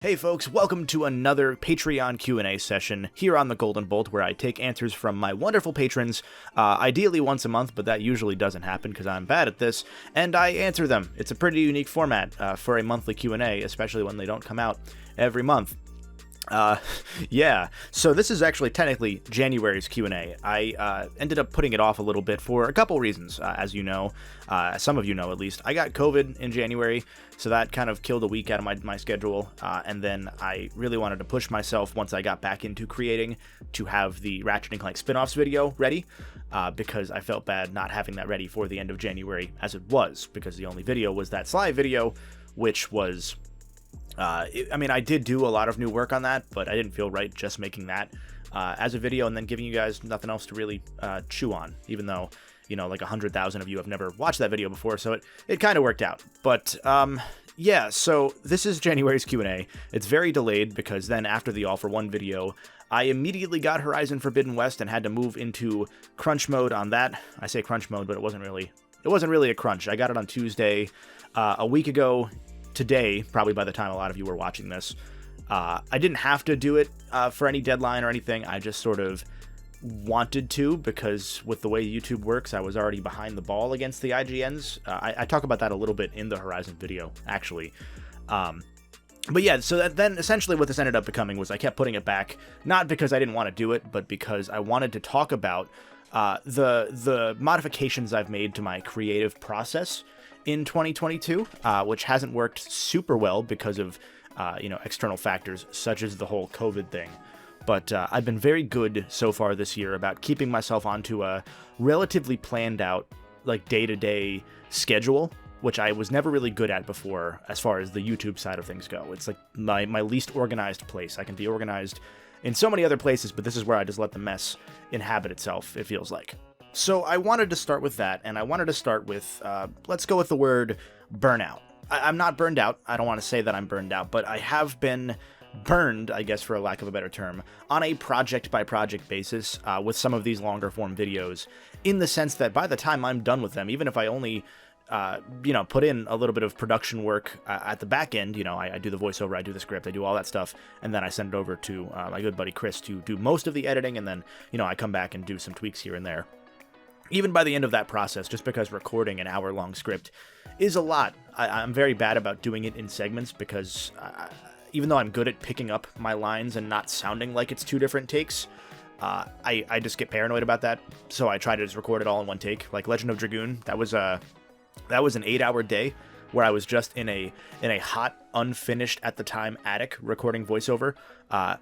Hey folks, welcome to another Patreon Q&A session here on the Golden Bolt, where I take answers from my wonderful patrons, ideally once a month, but that usually doesn't happen because I'm bad at this, and I answer them. It's a pretty unique format for a monthly Q&A, especially when they don't come out every month. Yeah, so this is actually technically January's Q&A. I ended up putting it off a little bit for a couple reasons, as you know, some of you know at least. I got COVID in January, so that kind of killed a week out of my schedule, and then I really wanted to push myself once I got back into creating to have the Ratchet and Clank spin-offs video ready, because I felt bad not having that ready for the end of January as it was, because the only video was that Sly video, which was... I did do a lot of new work on that, but I didn't feel right just making that as a video and then giving you guys nothing else to really chew on, even though, you know, like 100,000 of you have never watched that video before, so it kind of worked out. But, yeah, so this is January's Q&A. It's very delayed because then after the All for One video, I immediately got Horizon Forbidden West and had to move into crunch mode on that. I say crunch mode, but it wasn't really a crunch. I got it on Tuesday, a week ago. Today, probably by the time a lot of you were watching this, I didn't have to do it for any deadline or anything. I just sort of wanted to, because with the way YouTube works, I was already behind the ball against the IGNs. I talk about that a little bit in the Horizon video, actually. But yeah, so then essentially what this ended up becoming was I kept putting it back, not because I didn't want to do it, but because I wanted to talk about the modifications I've made to my creative process in 2022, which hasn't worked super well because of, external factors such as the whole COVID thing. But I've been very good so far this year about keeping myself onto a relatively planned out, like day-to-day schedule, which I was never really good at before as far as the YouTube side of things go. It's like my least organized place. I can be organized in so many other places, but this is where I just let the mess inhabit itself, it feels like. So I wanted to start with that, and I wanted to start with, let's go with the word burnout. I'm not burned out. I don't want to say that I'm burned out, but I have been burned, I guess for a lack of a better term, on a project-by-project basis with some of these longer-form videos, in the sense that by the time I'm done with them, even if I only, put in a little bit of production work at the back end, I do the voiceover, I do the script, I do all that stuff, and then I send it over to my good buddy Chris to do most of the editing, and then, I come back and do some tweaks here and there. Even by the end of that process, just because recording an hour-long script is a lot, I'm very bad about doing it in segments because even though I'm good at picking up my lines and not sounding like it's two different takes, I just get paranoid about that, so I try to just record it all in one take. Like Legend of Dragoon, that was an 8-hour day where I was just in a hot, unfinished at the time attic recording voiceover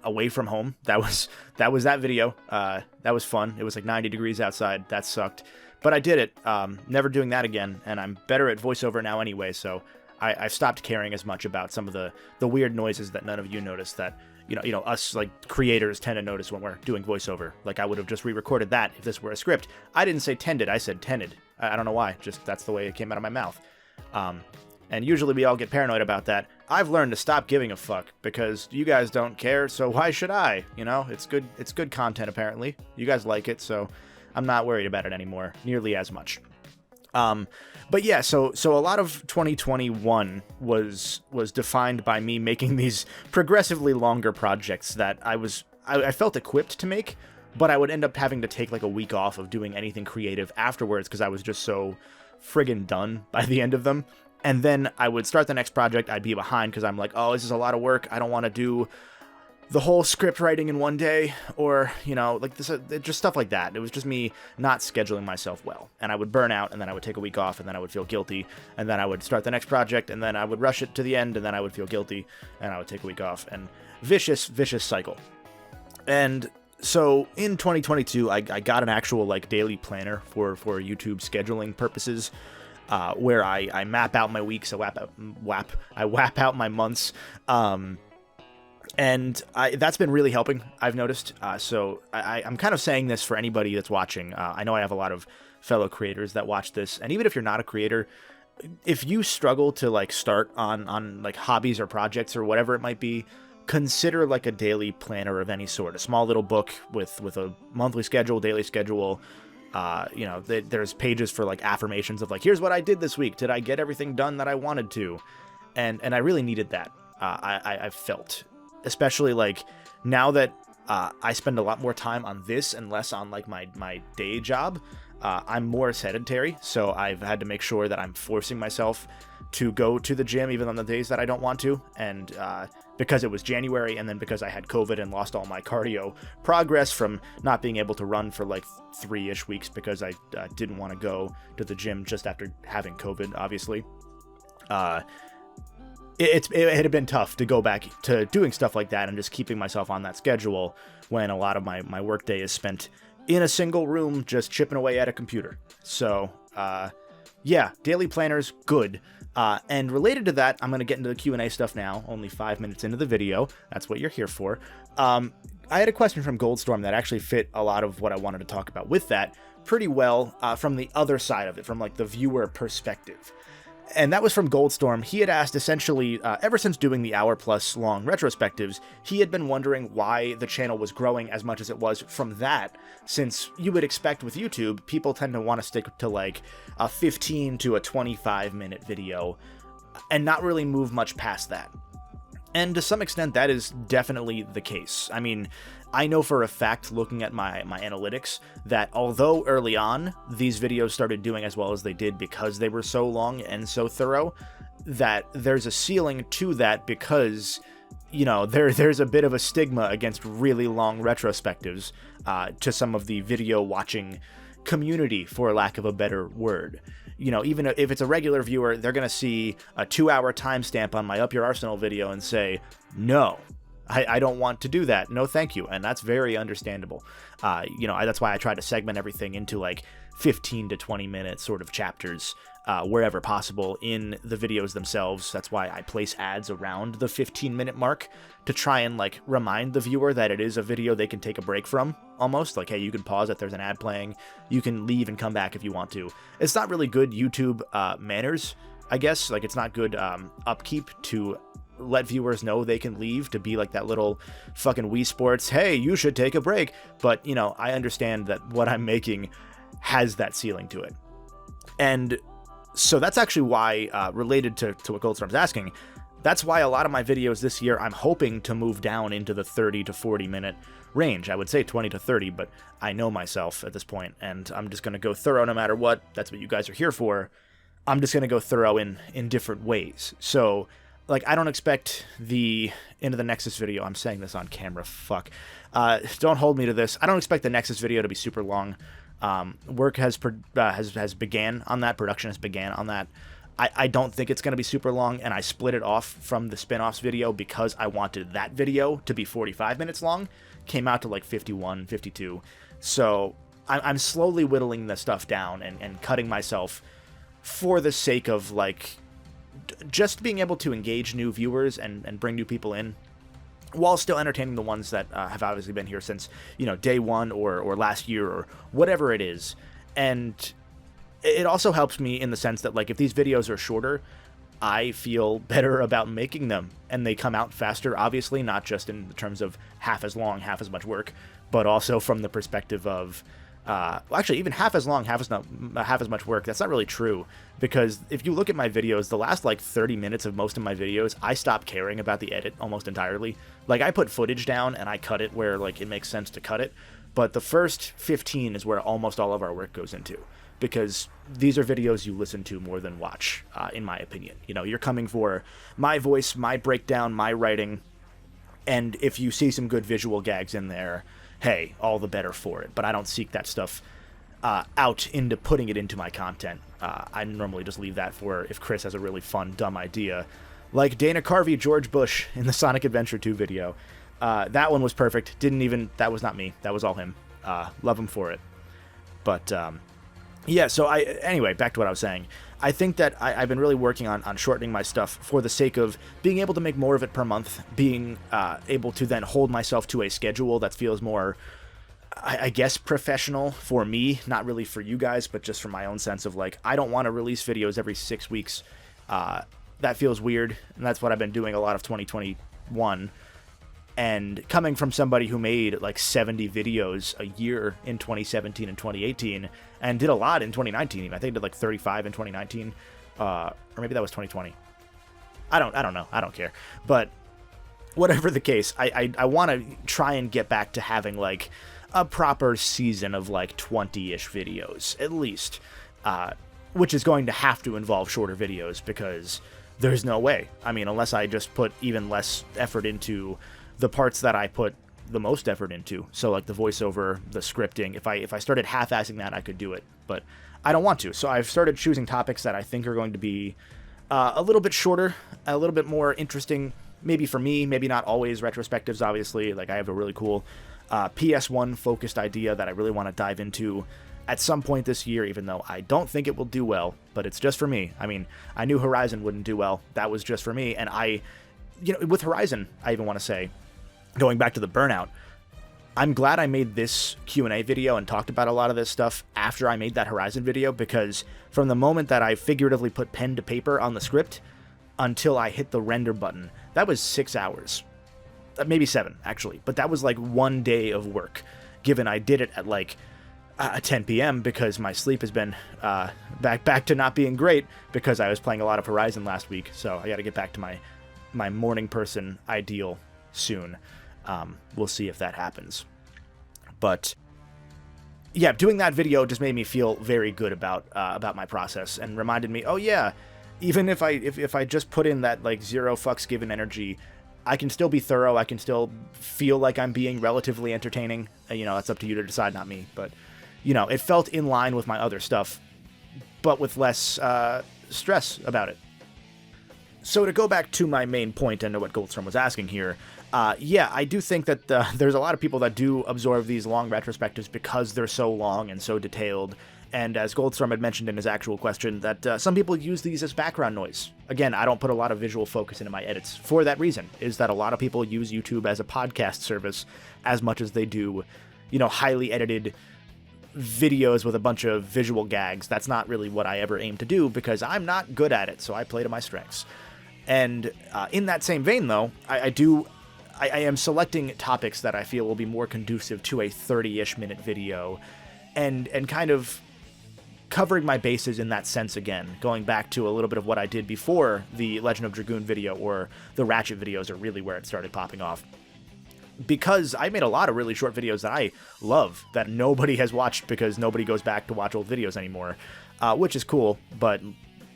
away from home. That was that video. That was fun. It was like 90 degrees outside. That sucked, but I did it. Never doing that again, and I'm better at voiceover now anyway, so I've stopped caring as much about some of the weird noises that none of you notice that us like creators tend to notice when we're doing voiceover. Like I would have just re-recorded that if this were a script. I didn't say tended, I said tended. I don't know why, just that's the way it came out of my mouth. And usually we all get paranoid about that. I've learned to stop giving a fuck because you guys don't care, so why should I? It's good content apparently. You guys like it, so I'm not worried about it anymore nearly as much. But yeah, so a lot of 2021 was defined by me making these progressively longer projects that I felt equipped to make, but I would end up having to take like a week off of doing anything creative afterwards because I was just so friggin' done by the end of them. And then I would start the next project, I'd be behind because I'm like, oh, this is a lot of work, I don't want to do the whole script writing in one day, or, like this, just stuff like that. It was just me not scheduling myself well, and I would burn out, and then I would take a week off, and then I would feel guilty, and then I would start the next project, and then I would rush it to the end, and then I would feel guilty, and I would take a week off, and vicious cycle. And so in 2022, I got an actual like daily planner for YouTube scheduling purposes, where I map out my weeks, I whap out my months, and that's been really helping, I've noticed. So I'm kind of saying this for anybody that's watching. I know I have a lot of fellow creators that watch this, and even if you're not a creator, if you struggle to like start on like hobbies or projects or whatever it might be, consider like a daily planner of any sort, a small little book with a monthly schedule, daily schedule. There's pages for like affirmations of like, here's what I did this week. Did I get everything done that I wanted to? And I really needed that. I've felt, especially like now that I spend a lot more time on this and less on like my day job. I'm more sedentary, so I've had to make sure that I'm forcing myself to go to the gym even on the days that I don't want to. And because it was January, and then because I had COVID and lost all my cardio progress from not being able to run for like 3-ish weeks because I didn't want to go to the gym just after having COVID, obviously. It had been tough to go back to doing stuff like that and just keeping myself on that schedule when a lot of my work day is spent in a single room just chipping away at a computer. So, yeah, daily planners, good. And related to that, I'm going to get into the Q&A stuff now, only 5 minutes into the video. That's what you're here for. I had a question from Goldstorm that actually fit a lot of what I wanted to talk about with that pretty well from the other side of it, from like the viewer perspective. And that was from Goldstorm. He had asked essentially, ever since doing the hour-plus long retrospectives, he had been wondering why the channel was growing as much as it was from that, since you would expect with YouTube, people tend to want to stick to like a 15 to a 25-minute video and not really move much past that. And to some extent, that is definitely the case. I mean, I know for a fact, looking at my analytics, that although early on, these videos started doing as well as they did because they were so long and so thorough, that there's a ceiling to that because, you know, there's a bit of a stigma against really long retrospectives to some of the video watching community, for lack of a better word. You know, even if it's a regular viewer, they're going to see a 2-hour timestamp on my Up Your Arsenal video and say, no, I don't want to do that. No, thank you. And that's very understandable. You know, that's why I try to segment everything into like 15 to 20 minute sort of chapters wherever possible in the videos themselves. That's why I place ads around the 15-minute mark to try and like remind the viewer that it is a video they can take a break from, almost. Like, hey, you can pause if there's an ad playing. You can leave and come back if you want to. It's not really good YouTube manners, I guess. Like, it's not good upkeep to let viewers know they can leave, to be like that little fucking Wii Sports, hey, you should take a break. But, you know, I understand that what I'm making has that ceiling to it. And so that's actually why, related to what Goldstorm's asking, that's why a lot of my videos this year, I'm hoping to move down into the 30 to 40 minute range. I would say 20 to 30, but I know myself at this point, and I'm just going to go thorough no matter what. That's what you guys are here for. I'm just going to go thorough in different ways. So, like, I don't expect the Into the Nexus video, I'm saying this on camera, fuck. Don't hold me to this. I don't expect the Nexus video to be super long. Work has began on that. Production has began on that. I don't think it's going to be super long, and I split it off from the spin-offs video because I wanted that video to be 45 minutes long. Came out to like 51, 52. So I'm slowly whittling the stuff down and cutting myself for the sake of like just being able to engage new viewers and bring new people in, while still entertaining the ones that have obviously been here since, you know, day one or last year or whatever it is. And it also helps me in the sense that, like, if these videos are shorter, I feel better about making them, and they come out faster, obviously, not just in terms of half as long, half as much work, but also from the perspective of, well, actually, even half as long, half as much work. That's not really true, because if you look at my videos, the last like 30 minutes of most of my videos, I stopped caring about the edit almost entirely. Like, I put footage down and I cut it where like it makes sense to cut it, but the first 15 is where almost all of our work goes into, because these are videos you listen to more than watch, in my opinion. You know, you're coming for my voice, my breakdown, my writing, and if you see some good visual gags in there, hey, all the better for it. But I don't seek that stuff out into putting it into my content. I normally just leave that for if Chris has a really fun, dumb idea. Like Dana Carvey, George Bush in the Sonic Adventure 2 video. That one was perfect. That was not me. That was all him. Love him for it. But, yeah, so anyway, back to what I was saying. I think that I've been really working on shortening my stuff for the sake of being able to make more of it per month, being able to then hold myself to a schedule that feels more, I guess, professional for me, not really for you guys, but just for my own sense of, like, I don't want to release videos every 6 weeks. That feels weird, and that's what I've been doing a lot of 2021. And coming from somebody who made like 70 videos a year in 2017 and 2018, and did a lot in 2019, I think did like 35 in 2019, or maybe that was 2020. I don't know. I don't care. But whatever the case, I want to try and get back to having, like, a proper season of, like, 20-ish videos, at least, which is going to have to involve shorter videos, because there's no way. I mean, unless I just put even less effort into the parts that I put the most effort into, so, like, the voiceover, the scripting. If I started half-assing that, I could do it, but I don't want to. So I've started choosing topics that I think are going to be a little bit shorter, a little bit more interesting, maybe for me, maybe not always retrospectives, obviously. Like, I have a really cool PS1 focused idea that I really want to dive into at some point this year, even though I don't think it will do well, but it's just for me. I mean, I knew Horizon wouldn't do well. That was just for me. And with Horizon, I even want to say, going back to the Burnout, I'm glad I made this Q&A video and talked about a lot of this stuff after I made that Horizon video, because from the moment that I figuratively put pen to paper on the script until I hit the render button, that was 6 hours. Maybe 7, actually. But that was like one day of work, given I did it at like 10 p.m. because my sleep has been back to not being great because I was playing a lot of Horizon last week. So I got to get back to my morning person ideal soon. We'll see if that happens. But yeah, doing that video just made me feel very good about my process, and reminded me, oh yeah, even if I just put in that like zero fucks given energy, I can still be thorough. I can still feel like I'm being relatively entertaining. That's up to you to decide, not me. But it felt in line with my other stuff, but with less stress about it. So to go back to my main point and what Goldstrom was asking here, yeah, I do think that there's a lot of people that do absorb these long retrospectives because they're so long and so detailed. And as Goldstrom had mentioned in his actual question, that some people use these as background noise. Again, I don't put a lot of visual focus into my edits for that reason, is that a lot of people use YouTube as a podcast service as much as they do, highly edited videos with a bunch of visual gags. That's not really what I ever aim to do, because I'm not good at it, so I play to my strengths. And in that same vein, though, I am selecting topics that I feel will be more conducive to a 30-ish minute video, and kind of covering my bases in that sense again, going back to a little bit of what I did before the Legend of Dragoon video, or the Ratchet videos are really where it started popping off. Because I made a lot of really short videos that I love that nobody has watched because nobody goes back to watch old videos anymore, which is cool, but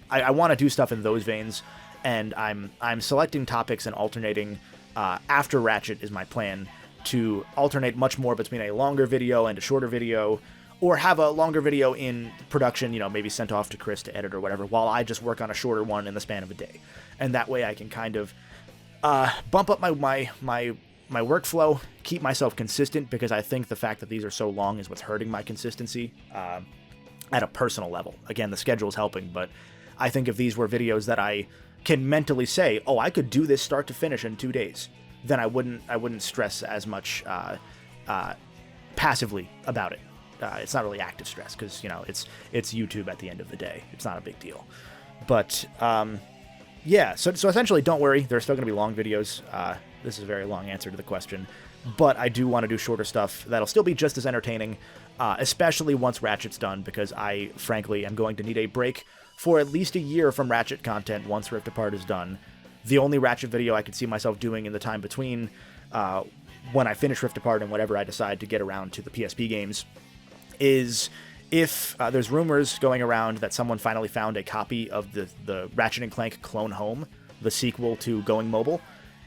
I want to do stuff in those veins, and I'm selecting topics and alternating after Ratchet is my plan to alternate much more between a longer video and a shorter video, or have a longer video in production, maybe sent off to Chris to edit or whatever, while I just work on a shorter one in the span of a day. And that way I can kind of bump up my workflow, keep myself consistent, because I think the fact that these are so long is what's hurting my consistency at a personal level. Again, the schedule's helping, but I think if these were videos that I can mentally say, oh, I could do this start to finish in 2 days, then I wouldn't stress as much passively about it. It's not really active stress, because it's YouTube at the end of the day. It's not a big deal. But yeah, so essentially, don't worry. There's still going to be long videos. This is a very long answer to the question, but I do want to do shorter stuff that'll still be just as entertaining, especially once Ratchet's done, because I frankly am going to need a break for at least a year from Ratchet content once Rift Apart is done. The only Ratchet video I could see myself doing in the time between when I finish Rift Apart and whatever I decide to get around to the PSP games is if there's rumors going around that someone finally found a copy of the Ratchet and Clank Clone Home, the sequel to Going Mobile.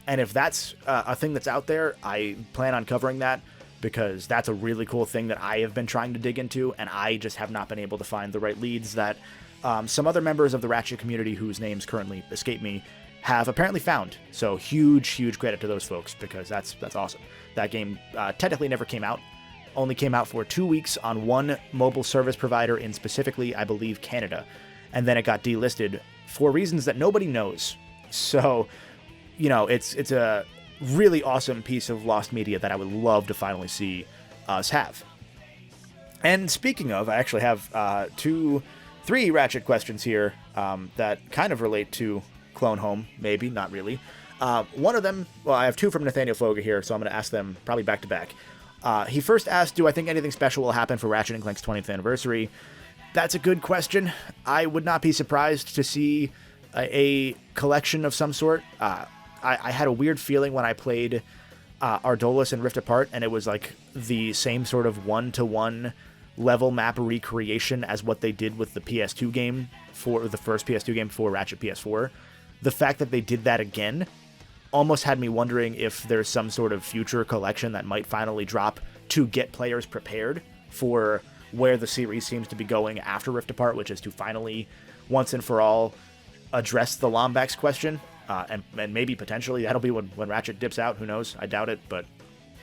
And if that's a thing that's out there, I plan on covering that, because that's a really cool thing that I have been trying to dig into, and I just have not been able to find the right leads that some other members of the Ratchet community, whose names currently escape me, have apparently found. So huge credit to those folks, because that's awesome. That game technically never came out. Only came out for 2 weeks on one mobile service provider in specifically, I believe, Canada. And then it got delisted for reasons that nobody knows. So, it's a really awesome piece of lost media that I would love to finally see us have. And speaking of, I actually have 3 Ratchet questions here that kind of relate to Clone Home, maybe, not really. One of them, well, I have 2 from Nathaniel Foga here, so I'm going to ask them probably back to back. He first asked, do I think anything special will happen for Ratchet & Clank's 20th anniversary? That's a good question. I would not be surprised to see a collection of some sort. I had a weird feeling when I played Ardolus and Rift Apart, and it was like the same sort of one-to-one level map recreation as what they did with the PS2 game for the first PS2 game for Ratchet PS4. The fact that they did that again almost had me wondering if there's some sort of future collection that might finally drop to get players prepared for where the series seems to be going after Rift Apart, which is to finally, once and for all, address the Lombax question, and maybe potentially that'll be when Ratchet dips out. Who knows? I doubt it, but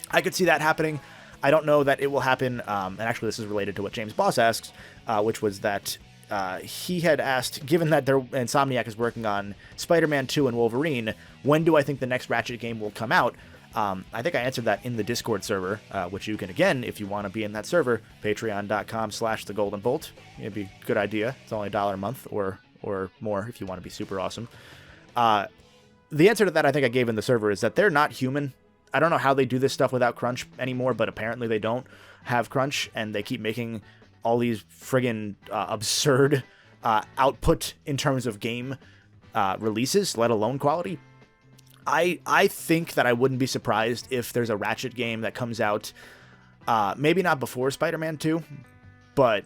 I could see that happening. I don't know that it will happen, and actually this is related to what James Boss asks, which was that he had asked, given that Insomniac is working on Spider-Man 2 and Wolverine, when do I think the next Ratchet game will come out? I think I answered that in the Discord server, which you can, again, if you want to be in that server, patreon.com/thegoldenbolt. It'd be a good idea. It's only $1 a month or more if you want to be super awesome. The answer to that I think I gave in the server is that they're not human. I don't know how they do this stuff without crunch anymore, but apparently they don't have crunch, and they keep making all these friggin' absurd output in terms of game releases, let alone quality. I think that I wouldn't be surprised if there's a Ratchet game that comes out, maybe not before Spider-Man 2, but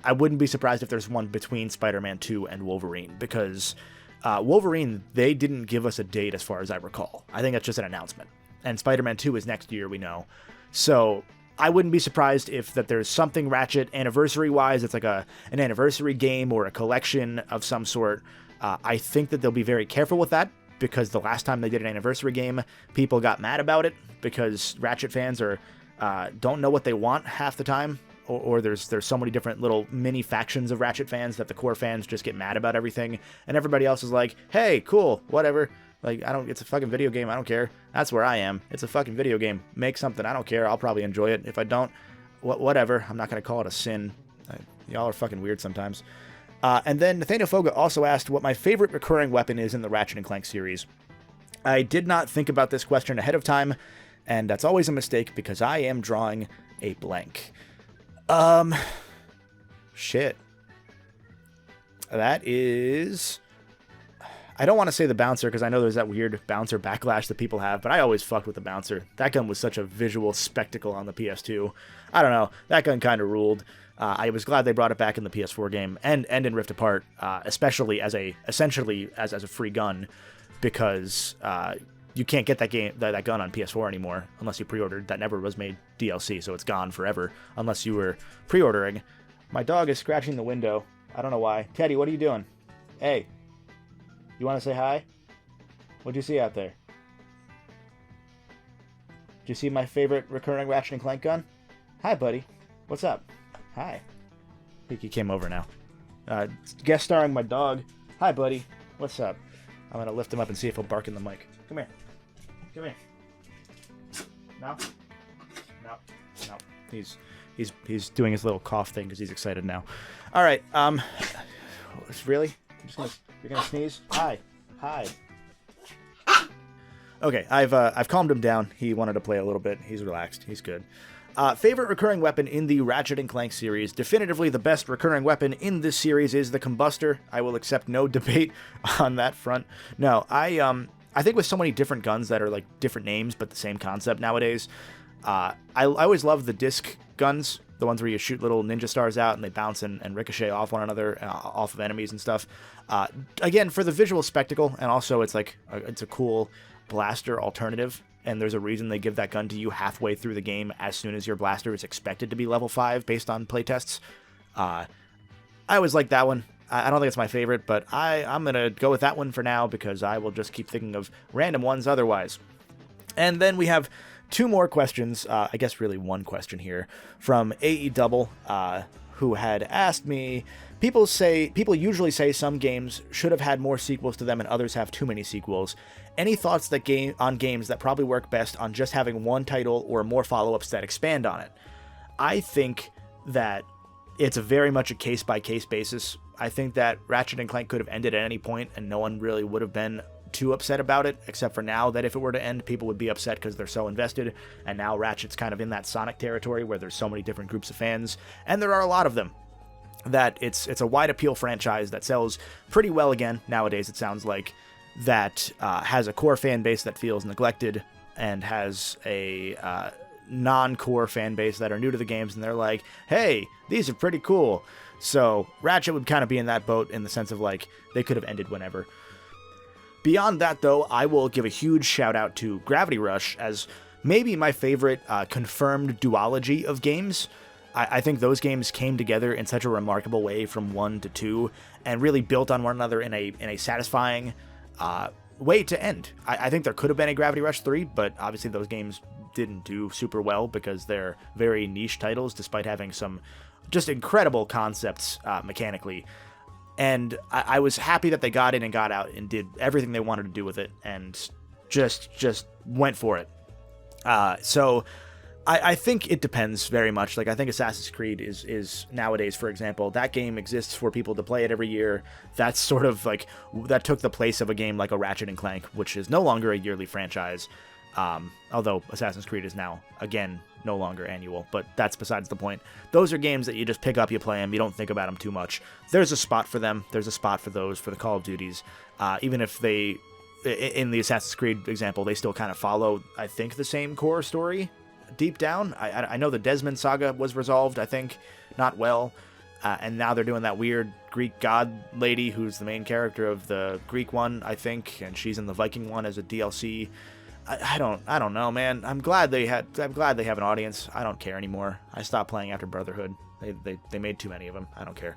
I wouldn't be surprised if there's one between Spider-Man 2 and Wolverine, because Wolverine, they didn't give us a date as far as I recall. I think that's just an announcement. And Spider-Man 2 is next year, we know. So I wouldn't be surprised if that there's something Ratchet anniversary-wise. It's like an anniversary game or a collection of some sort. I think that they'll be very careful with that, because the last time they did an anniversary game, people got mad about it because Ratchet fans don't know what they want half the time, or there's so many different little mini factions of Ratchet fans that the core fans just get mad about everything, and everybody else is like, hey, cool, whatever. Like, it's a fucking video game, I don't care. That's where I am. It's a fucking video game. Make something, I don't care. I'll probably enjoy it. If I don't, whatever. I'm not going to call it a sin. Y'all are fucking weird sometimes. And then Nathaniel Foga also asked what my favorite recurring weapon is in the Ratchet & Clank series. I did not think about this question ahead of time, and that's always a mistake because I am drawing a blank. Shit. That is... I don't want to say the bouncer because I know there's that weird bouncer backlash that people have, but I always fucked with the bouncer. That gun was such a visual spectacle on the PS2. I don't know. That gun kind of ruled. I was glad they brought it back in the PS4 game and in Rift Apart, especially essentially as a free gun, because you can't get that gun on PS4 anymore unless you pre-ordered. That never was made DLC, so it's gone forever unless you were pre-ordering. My dog is scratching the window. I don't know why. Teddy, what are you doing? Hey. You want to say hi? What'd you see out there? Did you see my favorite recurring Ratchet & Clank gun? Hi, buddy. What's up? Hi. I think he came over now. Guest starring my dog. Hi, buddy. What's up? I'm going to lift him up and see if he'll bark in the mic. Come here. Come here. No? No. No. He's doing his little cough thing because he's excited now. All right. Really? You're gonna sneeze? Hi. Okay, I've calmed him down. He wanted to play a little bit. He's relaxed. He's good. Favorite recurring weapon in the Ratchet & Clank series. Definitively the best recurring weapon in this series is the combustor. I will accept no debate on that front. No, I think with so many different guns that are like different names but the same concept nowadays, I always love the disc guns. The ones where you shoot little ninja stars out and they bounce and ricochet off one another, off of enemies and stuff. Again, for the visual spectacle, and also it's a cool blaster alternative, and there's a reason they give that gun to you halfway through the game as soon as your blaster is expected to be level 5 based on playtests. I always like that one. I don't think it's my favorite, but I'm going to go with that one for now because I will just keep thinking of random ones otherwise. And then we have 2 more questions, I guess really one question here, from AE Double, who had asked me, people usually say some games should have had more sequels to them and others have too many sequels. Any thoughts on games that probably work best on just having one title or more follow-ups that expand on it? I think that it's very much a case-by-case basis. I think that Ratchet & Clank could have ended at any point and no one really would have been too upset about it, except for now that if it were to end, people would be upset because they're so invested, and now Ratchet's kind of in that Sonic territory where there's so many different groups of fans, and there are a lot of them, that it's a wide appeal franchise that sells pretty well again nowadays, it sounds like. that has a core fan base that feels neglected and has a non-core fan base that are new to the games, and they're like, hey, these are pretty cool. So Ratchet would kind of be in that boat in the sense of like they could have ended whenever. Beyond that, though, I will give a huge shout out to Gravity Rush as maybe my favorite confirmed duology of games. I think those games came together in such a remarkable way from 1 to 2 and really built on one another in a satisfying way to end. I think there could have been a Gravity Rush 3, but obviously those games didn't do super well because they're very niche titles despite having some just incredible concepts mechanically. And I was happy that they got in and got out and did everything they wanted to do with it and just went for it. So I think it depends very much. Like, I think Assassin's Creed is nowadays, for example, that game exists for people to play it every year. That's sort of like, that took the place of a game like a Ratchet and Clank, which is no longer a yearly franchise. Although Assassin's Creed is now, again, no longer annual, but that's besides the point. Those are games that you just pick up, you play them, you don't think about them too much. There's a spot for them. There's a spot for those, for the Call of Duties. Even if they, in the Assassin's Creed example, they still kind of follow, I think, the same core story deep down. I know the Desmond saga was resolved, I think, not well. And now they're doing that weird Greek god lady who's the main character of the Greek one, I think, and she's in the Viking one as a DLC. I don't know, man. I'm glad they have an audience. I don't care anymore. I stopped playing after Brotherhood. They made too many of them. I don't care.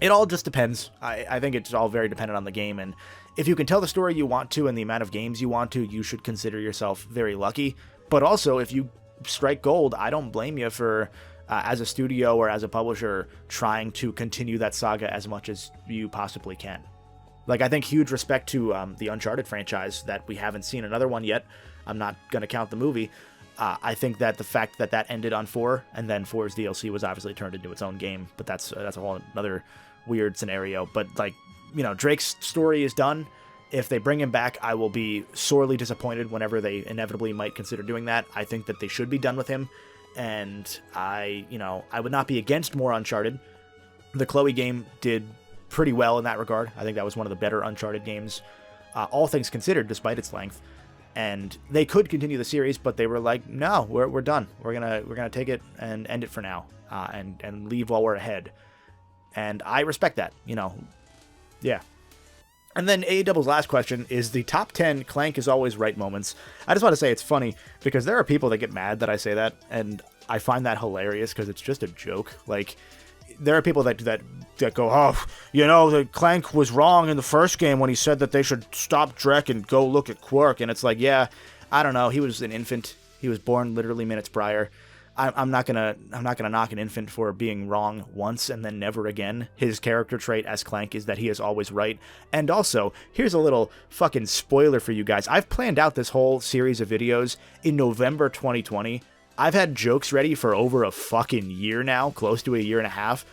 It all just depends. I think it's all very dependent on the game, and if you can tell the story you want to and the amount of games you want to, you should consider yourself very lucky. But also, if you strike gold, I don't blame you for, as a studio or as a publisher, trying to continue that saga as much as you possibly can. Like, I think huge respect to the Uncharted franchise that we haven't seen another one yet. I'm not going to count the movie. I think that the fact that ended on 4, and then 4's DLC was obviously turned into its own game, but that's a whole another weird scenario. But, like, you know, Drake's story is done. If they bring him back, I will be sorely disappointed whenever they inevitably might consider doing that. I think that they should be done with him, and I would not be against more Uncharted. The Chloe game did pretty well in that regard. I think that was one of the better Uncharted games, all things considered, despite its length. And they could continue the series, but they were like, no, we're done. We're gonna take it and end it for now, and leave while we're ahead. And I respect that, yeah. And then AEW's last question is the top 10 Clank is always right moments. I just want to say it's funny because there are people that get mad that I say that, and I find that hilarious because it's just a joke. Like, there are people that go, oh, the Clank was wrong in the first game when he said that they should stop Drek and go look at Quark. And it's like, yeah, I don't know. He was an infant. He was born literally minutes prior. I'm not gonna knock an infant for being wrong once and then never again. His character trait as Clank is that he is always right. And also, here's a little fucking spoiler for you guys. I've planned out this whole series of videos in November 2020. I've had jokes ready for over a fucking year now, close to a year and a half.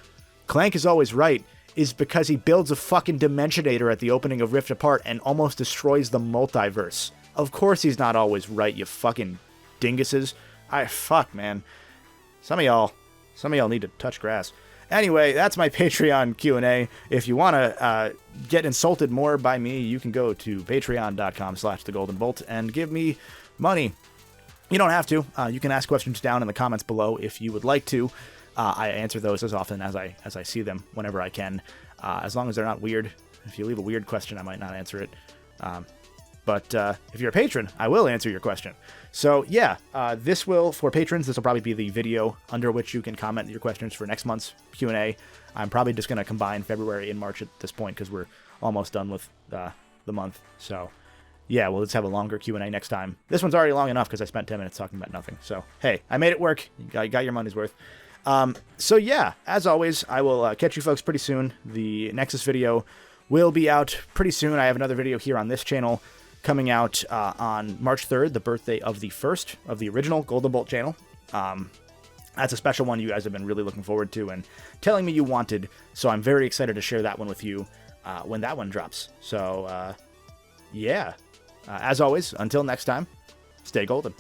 Clank is always right is because he builds a fucking Dimensionator at the opening of Rift Apart and almost destroys the multiverse. Of course he's not always right, you fucking dinguses. Fuck, man. Some of y'all need to touch grass. Anyway, that's my Patreon Q&A. If you want to get insulted more by me, you can go to patreon.com/thegoldenbolt and give me money. You don't have to. You can ask questions down in the comments below if you would like to. I answer those as often as I see them whenever I can, as long as they're not weird. If you leave a weird question, I might not answer it. But if you're a patron, I will answer your question. So yeah, for patrons, this will probably be the video under which you can comment your questions for next month's Q&A. I'm probably just going to combine February and March at this point because we're almost done with the month. So yeah, well, let's have a longer Q&A next time. This one's already long enough because I spent 10 minutes talking about nothing. So hey, I made it work. You got your money's worth. So yeah, as always, I will catch you folks pretty soon. The Nexus video will be out pretty soon. I have another video here on this channel coming out on March 3rd, the birthday of the first of the original Golden Bolt channel. That's a special one you guys have been really looking forward to and telling me you wanted, so I'm very excited to share that one with you when that one drops. So, yeah. As always, until next time, stay golden.